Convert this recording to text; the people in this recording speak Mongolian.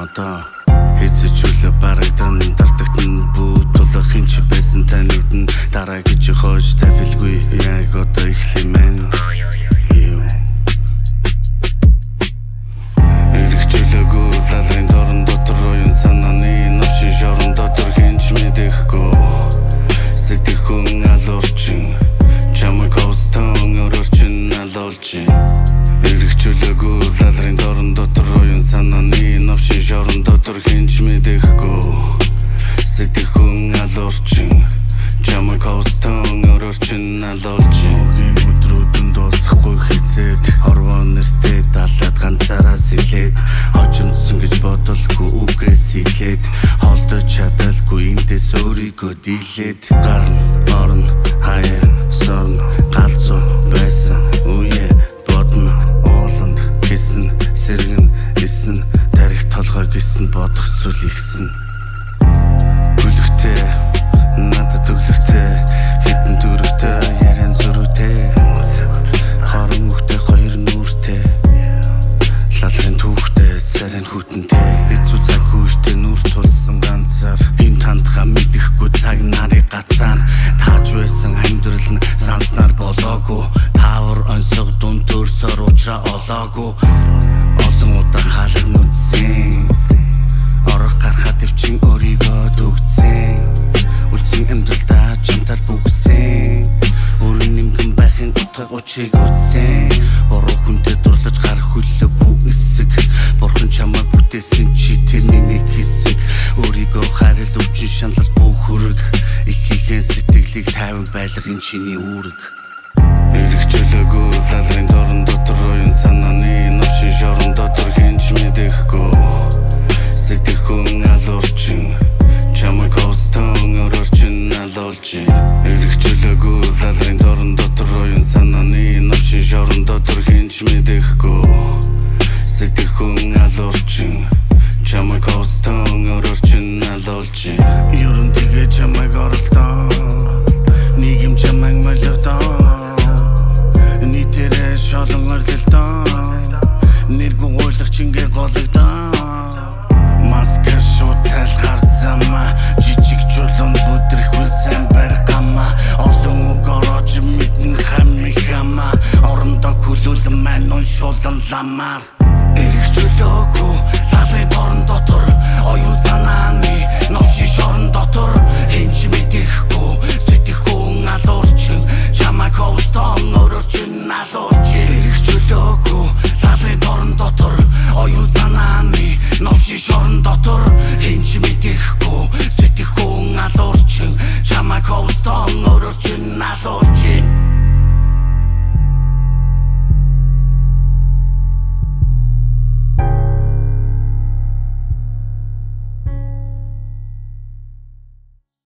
одоо хэзээчүүлээ барагдан дартагтан бүдүүлэх хин ч байсан танигдан дараа гэж хойж тавилгүй яг одоо эхлэмэн эргэжүүлээгүй лалрын дорн дотор оюун санааны навшин шорон дотор хинч мэдэхгүй сэтгэхүн алуурчин чамайг хостон өрөрчин алуулчин эргэжүүлээгүй лалрын дорн дотор оюун санааны навшин шорон дотор хинч мэдэхгүй сэтгэхүн алуурчин чамайг хостон өрөрчин алуулчин өдрүүдэн дуусахгүй хизээд хорвоо нэртэй далаад ганцаараа сэлээд хожимдсан гэж бодолгүй үгээс илээд холдож чадалгүй эндээс өөрийгөө дийлээд гарн орн хаяа сон галзуу байсан үе бодно ууланд гисэн сэргэн исэн тарих толгой гисэн бодох зүйл ихсэн гүлгтэй надад өглөгтэй хитэн төрөвтэй яран зөрүүтэй харан үхтэй хоёр нүртэй лалрын түүхтэй сарин хүтэнтэй эцүү цаг үхтэй нүр тулсан ганцаар энэ тандхаа мэдэхгүй цаг нарыг гацаана тааж байсан амьдрал нь санснаар болоогүй таавар онцог дунд төрсөөр уучраа олоогүй олон удаа хаалга нүдсэн орох гарахад өвчин өөрийгөө дүгцэн үлцэн амьдралдаа чамтар бүгсэн өөрийн нэмгэн байхын утга учрыг үтсэн буруу хүнтэй дурлаж гар хөлөө бүх эсэг бурхан чамайг бүтээсэн чи тэрний нэг хэсэг өөрийгөө харил өвчин шаналл бүх хүрэг ихийхэн сэтгэлийг тайван байлгах энэ чиний үүрэг эргэжүүлээгүй лалрын дорн дотор оюун санааны навшин шорон дотор хинч мэдэхгүй сэтгэхүн алуурчин чамайг хостон өрөрчин алуулчин эргэжүүлээгүй лалрын дорн дотор оюун санааны навшин шорон дотор хинч мэдэхгүй сэтгэхүн алуурчин чамайг хостон өрөрчин алуулчин ерөн тэгээ чамайг оролдоо нийгэм чамайг молигдоо нийтээрээ шолон орлолдоо нэргүй ойлгох чингээ гологдоо маска шууд тайлхаар замаа жижиг чулуун бүдрэхүүл сайн баргама олон үг орож мэдэн хамихама орондоо хүлүүлэн маань уншуулан ламаар эргэжүүлээгүй лалрын дорн дотор оюун санааны навшин шорон дотор хинч мэдэхгүй сэтгэхүн алуурчин чамайг хостон өрөрчин алуу